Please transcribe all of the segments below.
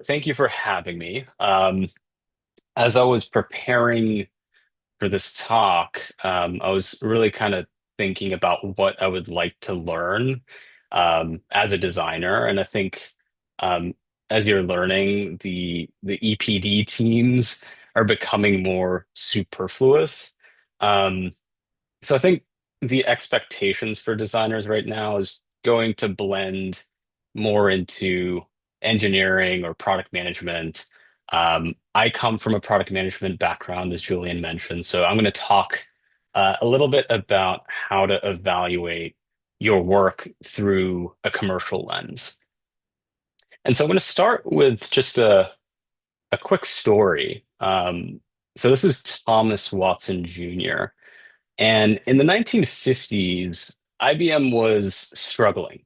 thank you for having me. As I was preparing for this talk, I was really kind of thinking about what I would like to learn as a designer. And I think um, as you're learning, the EPD teams are becoming more superfluous. Um, so I think the expectations for designers right now is going to blend more into engineering or product management. I come from a product management background, as Julian mentioned, so I'm going to talk a little bit about how to evaluate your work through a commercial lens. And so I'm going to start with just a quick story. So this is Thomas Watson Jr. And in the 1950s, IBM was struggling.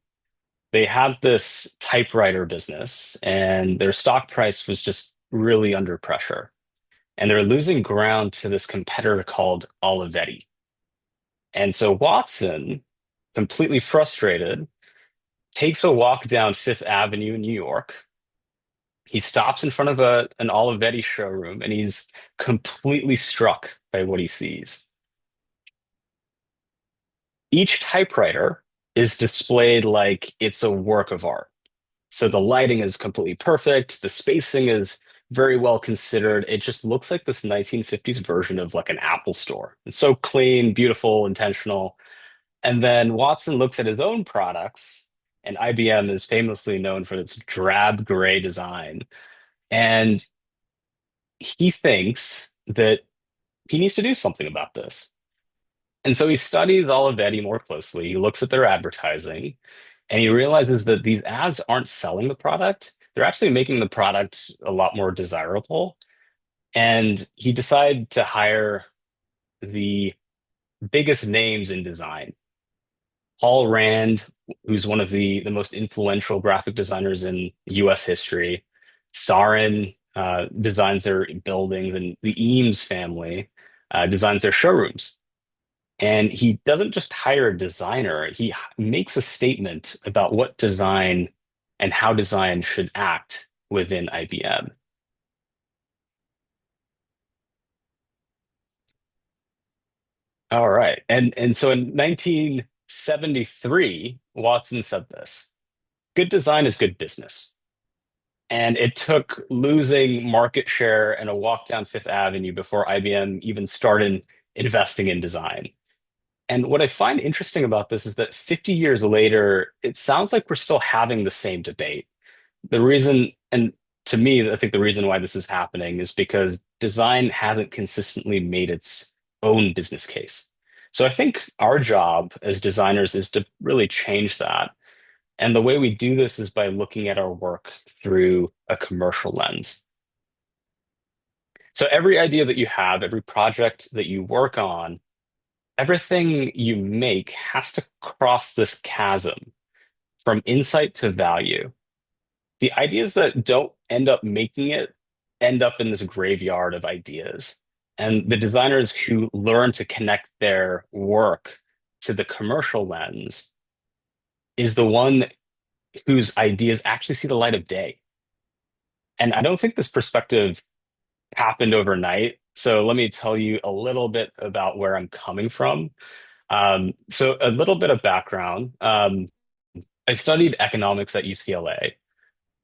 They had this typewriter business, and their stock price was just really under pressure. And they're losing ground to this competitor called Olivetti. And so Watson, completely frustrated, takes a walk down Fifth Avenue in New York. He stops in front of an Olivetti showroom, and he's completely struck by what he sees. Each typewriter is displayed like it's a work of art. So the lighting is completely perfect. The spacing is very well considered. It just looks like this 1950s version of like an Apple store. It's so clean, beautiful, intentional. And then Watson looks at his own products, and IBM is famously known for its drab gray design. And he thinks that he needs to do something about this. And so he studies Olivetti more closely. He looks at their advertising and he realizes that these ads aren't selling the product. They're actually making the product a lot more desirable. And he decided to hire the biggest names in design. Paul Rand, who's one of the most influential graphic designers in US history. Sarin designs their buildings, and the Eames family designs their showrooms. And he doesn't just hire a designer, he makes a statement about what design and how design should act within IBM. All right. And so in 1973, Watson said this, good design is good business. And it took losing market share and a walk down Fifth Avenue before IBM even started investing in design. And what I find interesting about this is that 50 years later, it sounds like we're still having the same debate. The reason, and to me, I think the reason why this is happening is because design hasn't consistently made its own business case. So I think our job as designers is to really change that. And the way we do this is by looking at our work through a commercial lens. So every idea that you have, every project that you work on, everything you make has to cross this chasm from insight to value. The ideas that don't end up making it end up in this graveyard of ideas. And the designers who learn to connect their work to the commercial lens is the one whose ideas actually see the light of day. And I don't think this perspective happened overnight. So let me tell you a little bit about where I'm coming from. So a little bit of background. I studied economics at UCLA.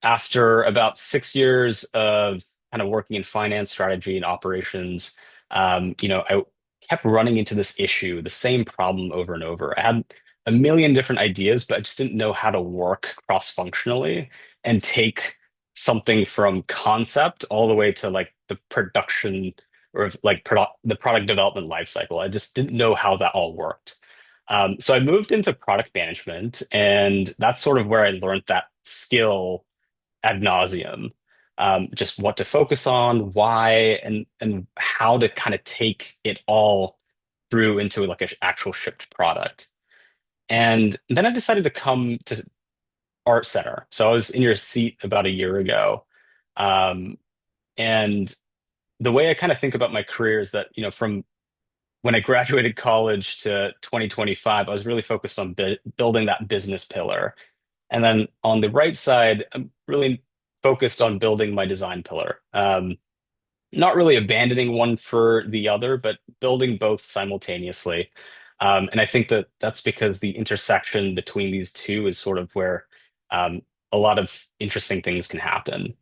After about 6 years of kind of working in finance, strategy, and operations, I kept running into this issue, the same problem over and over. I had a million different ideas, but I just didn't know how to work cross-functionally and take something from concept all the way to like the production or like the product development lifecycle. I just didn't know how that all worked. So I moved into product management, and that's sort of where I learned that skill ad nauseum. Just what to focus on, why, and how to kind of take it all through into like an actual shipped product. And then I decided to come to Art Center. So I was in your seat about a year ago. Um, and the way I kind of think about my career is that, from when I graduated college to 2025, I was really focused on building that business pillar. And then on the right side, I'm really focused on building my design pillar. Not really abandoning one for the other, but building both simultaneously. And I think that that's because the intersection between these two is sort of where um, a lot of interesting things can happen.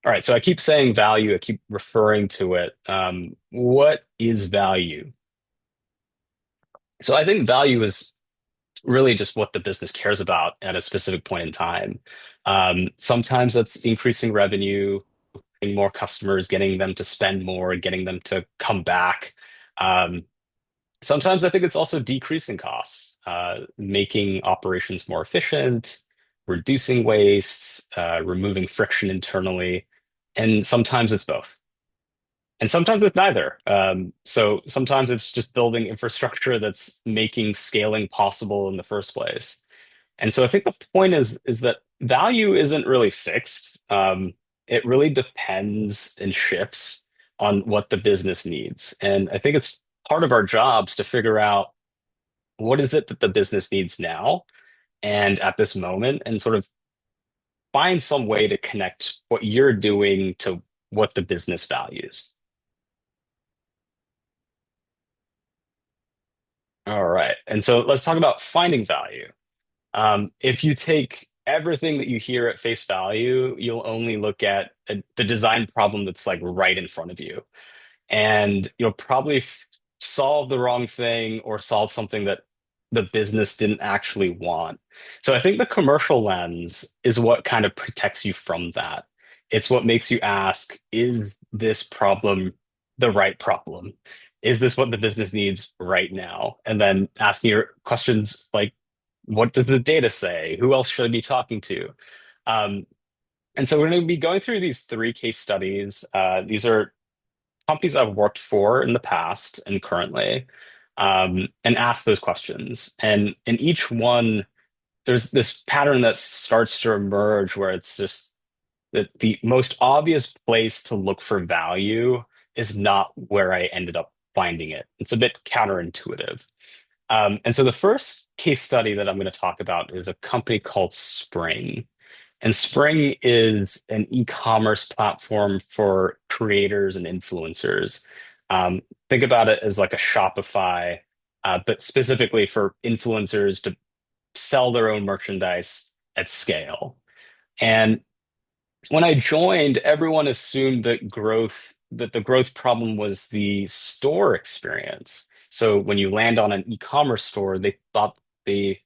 All right, so I keep saying value, I keep referring to it. What is value? So I think value is really just what the business cares about at a specific point in time. Sometimes that's increasing revenue, getting more customers, getting them to spend more, getting them to come back. Um, Sometimes I think it's also decreasing costs, making operations more efficient, reducing waste, removing friction internally. And sometimes it's both. And sometimes it's neither. So sometimes it's just building infrastructure that's making scaling possible in the first place. And so I think the point is that value isn't really fixed. It really depends and shifts on what the business needs. And I think it's part of our jobs to figure out what is it that the business needs now and at this moment, and sort of find some way to connect what you're doing to what the business values. All right. And so let's talk about finding value. If you take everything that you hear at face value, you'll only look at the design problem that's like right in front of you. And you'll probably solve the wrong thing or solve something that the business didn't actually want. So I think the commercial lens is what kind of protects you from that. It's what makes you ask, is this problem the right problem? Is this what the business needs right now? And then asking your questions like, what does the data say? Who else should I be talking to? Um, and so we're going to be going through these three case studies. These are companies I've worked for in the past and currently, and ask those questions. And in each one, there's this pattern that starts to emerge where it's just that the most obvious place to look for value is not where I ended up finding it. It's a bit counterintuitive. And so the first case study that I'm going to talk about is a company called Spring. And Spring is an e-commerce platform for creators and influencers. Think about it as like a Shopify, but specifically for influencers to sell their own merchandise at scale. And when I joined, everyone assumed that the growth problem was the store experience. So when you land on an e-commerce store, they thought the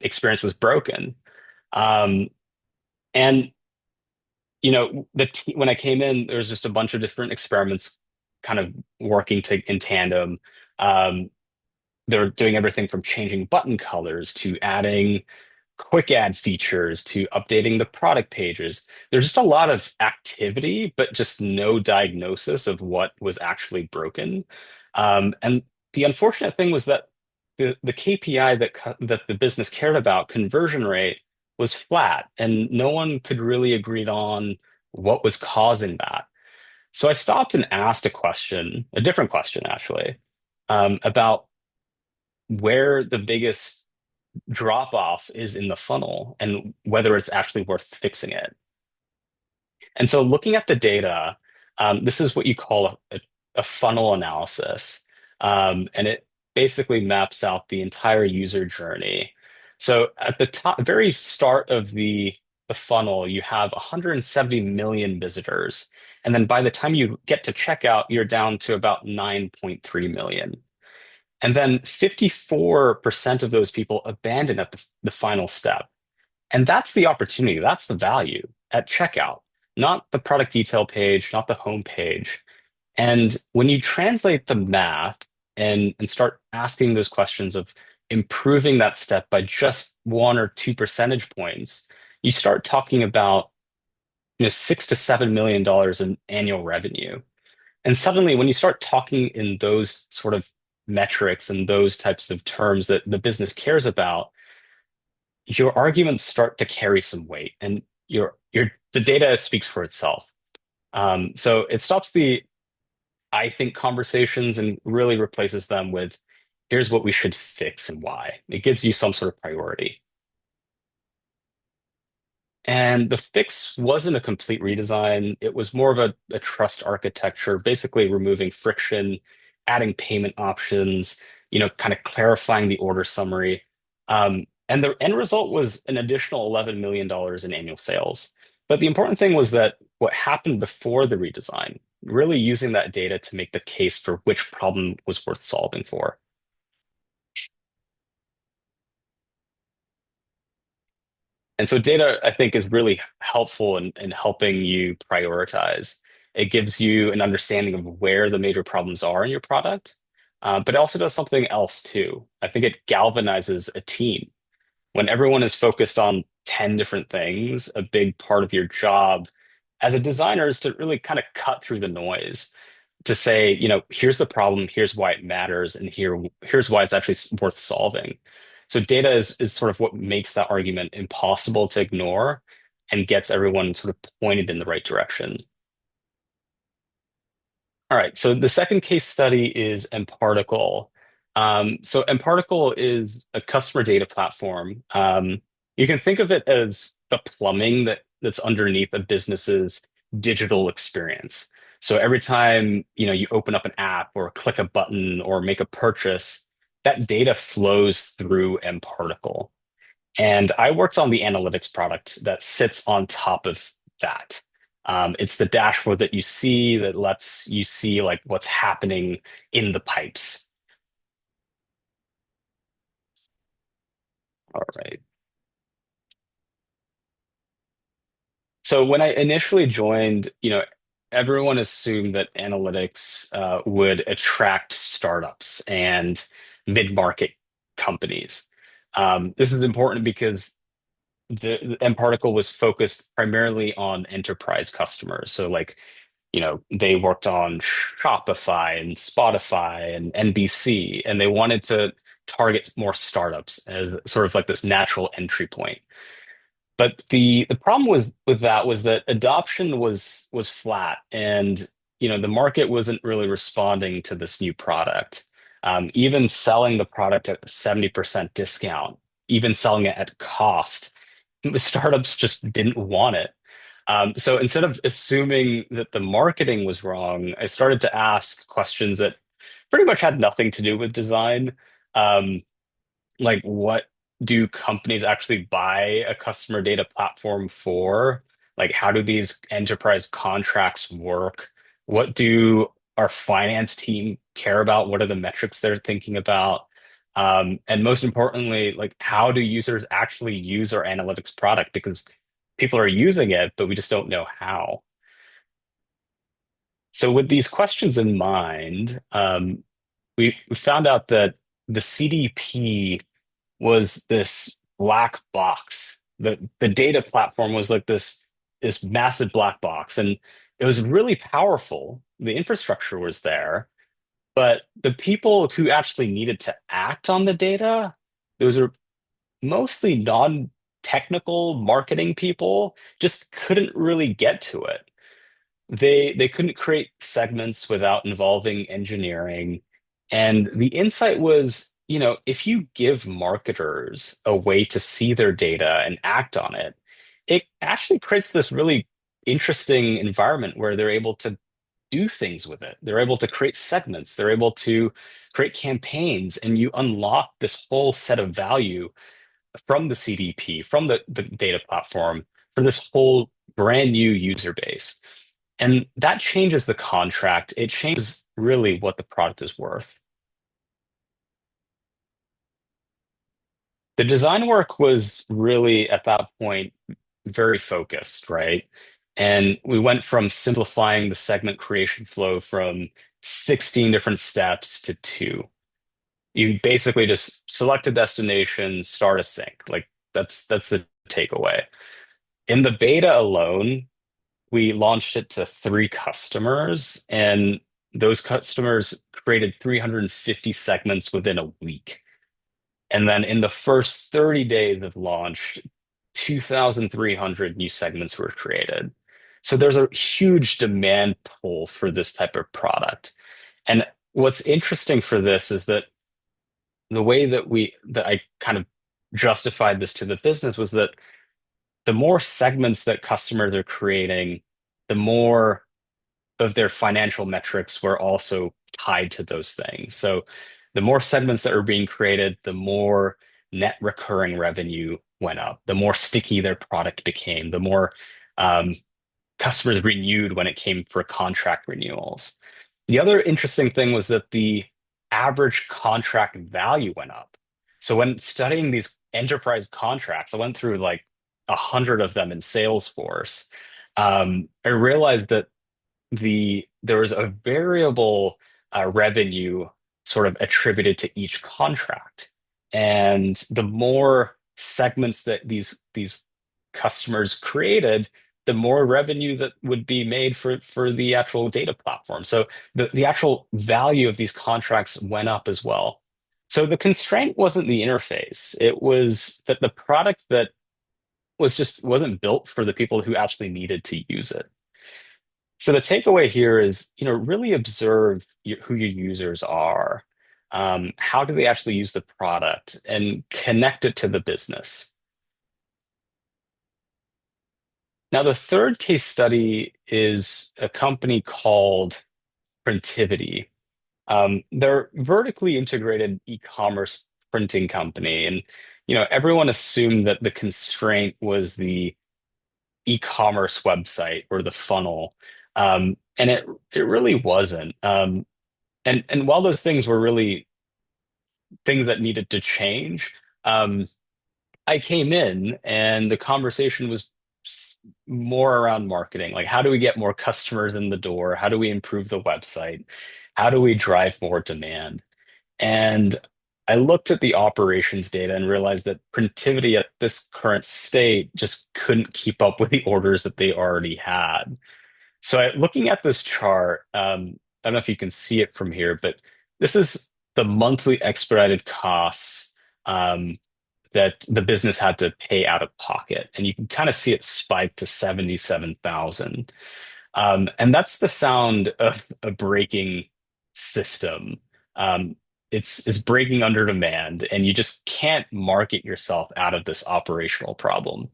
experience was broken. Um, and when I came in, there was just a bunch of different experiments kind of working in tandem. Um, they're doing everything from changing button colors to adding quick add features to updating the product pages. There's just a lot of activity, but just no diagnosis of what was actually broken. And the unfortunate thing was that the KPI that the business cared about, conversion rate, was flat, and no one could really agree on what was causing that. So I stopped and asked a different question actually, about where the biggest drop off is in the funnel and whether it's actually worth fixing it. And so looking at the data, this is what you call a funnel analysis. And it basically maps out the entire user journey. So at the top, very start of the funnel, you have 170 million visitors. And then by the time you get to checkout, you're down to about 9.3 million. And then 54% of those people abandon at the final step. And that's the opportunity, that's the value at checkout, not the product detail page, not the home page. And when you translate the math and start asking those questions of improving that step by just 1 or 2 percentage points, you start talking about $6 to $7 million in annual revenue. And suddenly, when you start talking in those sort of metrics and those types of terms that the business cares about, your arguments start to carry some weight, and your the data speaks for itself. So it stops the I think conversations and really replaces them with here's what we should fix and why. It gives you some sort of priority. And the fix wasn't a complete redesign. It was more of a trust architecture, basically removing friction, adding payment options, kind of clarifying the order summary. And the end result was an additional $11 million in annual sales. But the important thing was that what happened before the redesign, really using that data to make the case for which problem was worth solving for. And so data, I think, is really helpful in helping you prioritize. It gives you an understanding of where the major problems are in your product, but it also does something else too. I think it galvanizes a team. When everyone is focused on 10 different things, a big part of your job as a designer is to really kind of cut through the noise to say, here's the problem, here's why it matters, and here's why it's actually worth solving. So data is sort of what makes that argument impossible to ignore and gets everyone sort of pointed in the right direction. All right, so the second case study is mParticle. So mParticle is a customer data platform. You can think of it as the plumbing that's underneath a business's digital experience. So every time, you open up an app or click a button or make a purchase, that data flows through mParticle. And I worked on the analytics product that sits on top of that. It's the dashboard that you see that lets you see like what's happening in the pipes. All right. So when I initially joined, everyone assumed that analytics would attract startups and mid-market companies. This is important because the mParticle was focused primarily on enterprise customers. So like, they worked on Shopify and Spotify and NBC, and they wanted to target more startups as sort of like this natural entry point. But the problem was with that was that adoption was flat, and the market wasn't really responding to this new product. Even selling the product at 70% discount, even selling it at cost, startups just didn't want it. So instead of assuming that the marketing was wrong, I started to ask questions that pretty much had nothing to do with design. Um, like what do companies actually buy a customer data platform for? Like how do these enterprise contracts work? What do our finance team care about? What are the metrics they're thinking about? And most importantly, like how do users actually use our analytics product? Because people are using it, but we just don't know how. So with these questions in mind, we found out that the CDP was this black box. The data platform was like this massive black box, and it was really powerful. The infrastructure was there, but the people who actually needed to act on the data, those are mostly non-technical marketing people, just couldn't really get to it. They couldn't create segments without involving engineering. And the insight was, if you give marketers a way to see their data and act on it, it actually creates this really interesting environment where they're able to do things with it. They're able to create segments, they're able to create campaigns, and you unlock this whole set of value from the CDP, from the data platform, for this whole brand new user base. And that changes the contract. It changes really what the product is worth. The design work was really at that point very focused, right? And we went from simplifying the segment creation flow from 16 different steps to two. You basically just select a destination, start a sync. Like that's the takeaway. In the beta alone, we launched it to three customers, and those customers created 350 segments within a week. And then in the first 30 days of launch, 2,300 new segments were created. So there's a huge demand pull for this type of product. And what's interesting for this is that the way that I kind of justified this to the business was that the more segments that customers are creating, the more of their financial metrics were also tied to those things. So the more segments that were being created, the more net recurring revenue went up, the more sticky their product became, the more um, customers renewed when it came for contract renewals. The other interesting thing was that the average contract value went up. So when studying these enterprise contracts, I went through like 100 of them in Salesforce. I realized that there was a variable revenue sort of attributed to each contract, and the more segments that these customers created, the more revenue that would be made for the actual data platform. So the actual value of these contracts went up as well. So the constraint wasn't the interface; it was that the product that was just wasn't built for the people who actually needed to use it. So the takeaway here is, really observe who your users are. How do they actually use the product and connect it to the business? Now, the third case study is a company called Printivity. They're a vertically integrated e-commerce printing company, and everyone assumed that the constraint was the e-commerce website or the funnel, and it really wasn't. And while those things were really things that needed to change, I came in and the conversation was more around marketing. Like, how do we get more customers in the door? How do we improve the website? How do we drive more demand? And I looked at the operations data and realized that Printivity at this current state just couldn't keep up with the orders that they already had. So looking at this chart, I don't know if you can see it from here, but this is the monthly expedited costs that the business had to pay out of pocket. And you can kind of see it spike to 77,000. And that's the sound of a breaking system. It's breaking under demand, and you just can't market yourself out of this operational problem.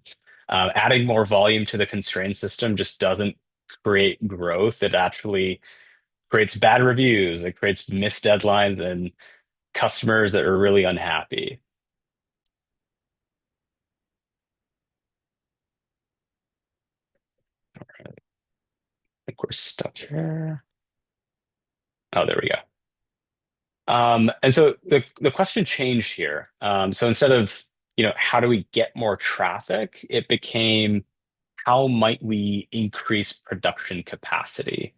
Adding more volume to the constraint system just doesn't create growth. It actually creates bad reviews. It creates missed deadlines and customers that are really unhappy. I think we're stuck here. Oh, there we go. And so the question changed here. So instead of, how do we get more traffic, it became how might we increase production capacity?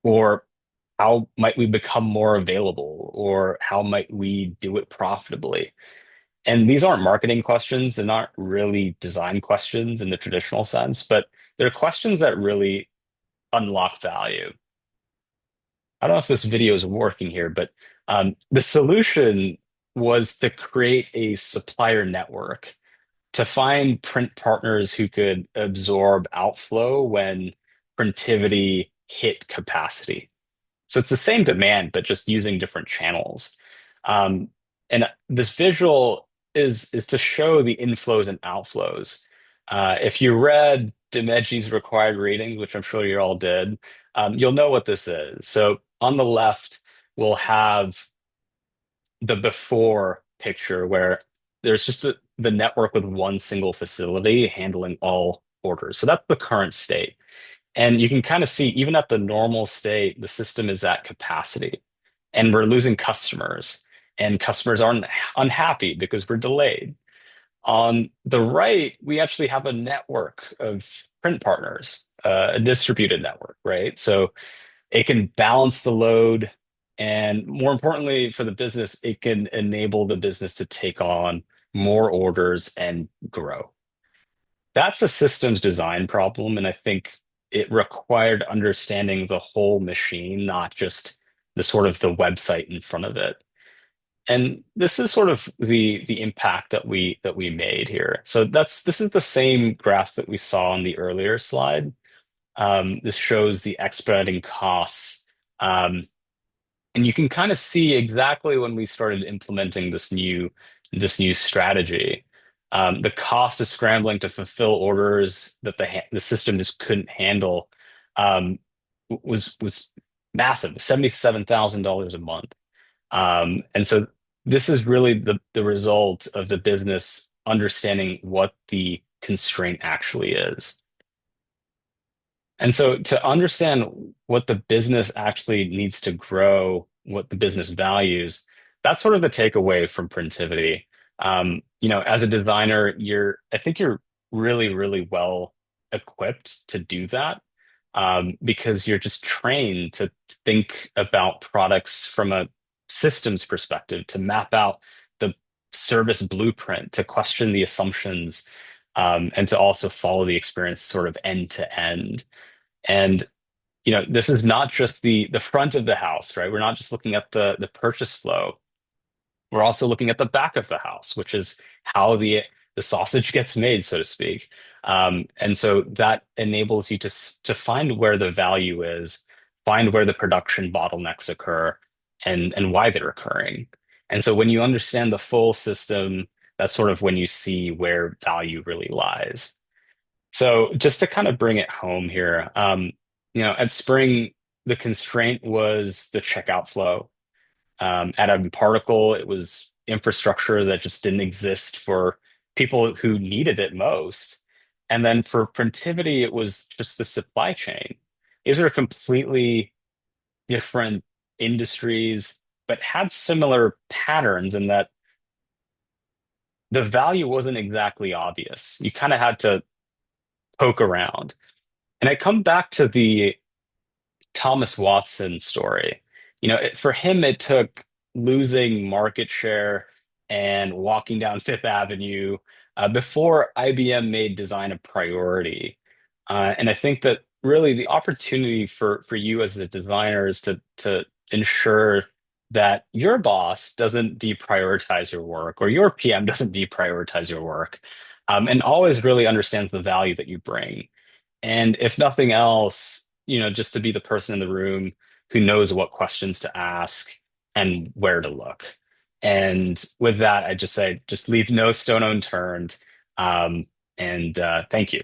Or how might we become more available? Or how might we do it profitably? And these aren't marketing questions. They're not really design questions in the traditional sense, but they're questions that really unlock value. I don't know if this video is working here, but the solution was to create a supplier network to find print partners who could absorb outflow when printivity hit capacity. So it's the same demand, but just using different channels. Um, and this visual is to show the inflows and outflows. If you read Demeji's required readings, which I'm sure you all did, you'll know what this is. So on the left, we'll have the before picture where there's just the network with one single facility handling all orders. So that's the current state. And you can kind of see, even at the normal state, the system is at capacity and we're losing customers, and customers aren't unhappy because we're delayed. On the right, we actually have a network of print partners, a distributed network, right? So it can balance the load. And more importantly, for the business, it can enable the business to take on more orders and grow. That's a systems design problem. And I think it required understanding the whole machine, not just the sort of the website in front of it. And this is sort of the impact that we made here. So this is the same graph that we saw on the earlier slide. This shows the expediting costs. And you can kind of see exactly when we started implementing this new strategy. The cost of scrambling to fulfill orders that the system just couldn't handle um, was massive, $77,000 a month. And so this is really the result of the business understanding what the constraint actually is. And so to understand what the business actually needs to grow, what the business values, that's sort of the takeaway from Printivity. As a designer, I think you're really, really well equipped to do that, because you're just trained to think about products from a systems perspective, to map out the service blueprint, to question the assumptions, and to also follow the experience sort of end to end. And this is not just the front of the house, right? We're not just looking at the purchase flow. We're also looking at the back of the house, which is how the sausage gets made, so to speak. And so that enables you to find where the value is, find where the production bottlenecks occur, and why they're occurring. And so when you understand the full system, that's sort of when you see where value really lies. So just to kind of bring it home here, at Spring, the constraint was the checkout flow. At a particle, it was infrastructure that just didn't exist for people who needed it most. And then for Printivity, it was just the supply chain. These are completely different industries, but had similar patterns in that the value wasn't exactly obvious. You kind of had to poke around. And I come back to the Thomas Watson story. For him, it took losing market share and walking down Fifth Avenue before IBM made design a priority. And I think that really the opportunity for you as a designer is to ensure that your boss doesn't deprioritize your work or your PM doesn't deprioritize your work, and always really understands the value that you bring. And if nothing else, just to be the person in the room who knows what questions to ask and where to look. And with that, I just say, just leave no stone unturned. And thank you.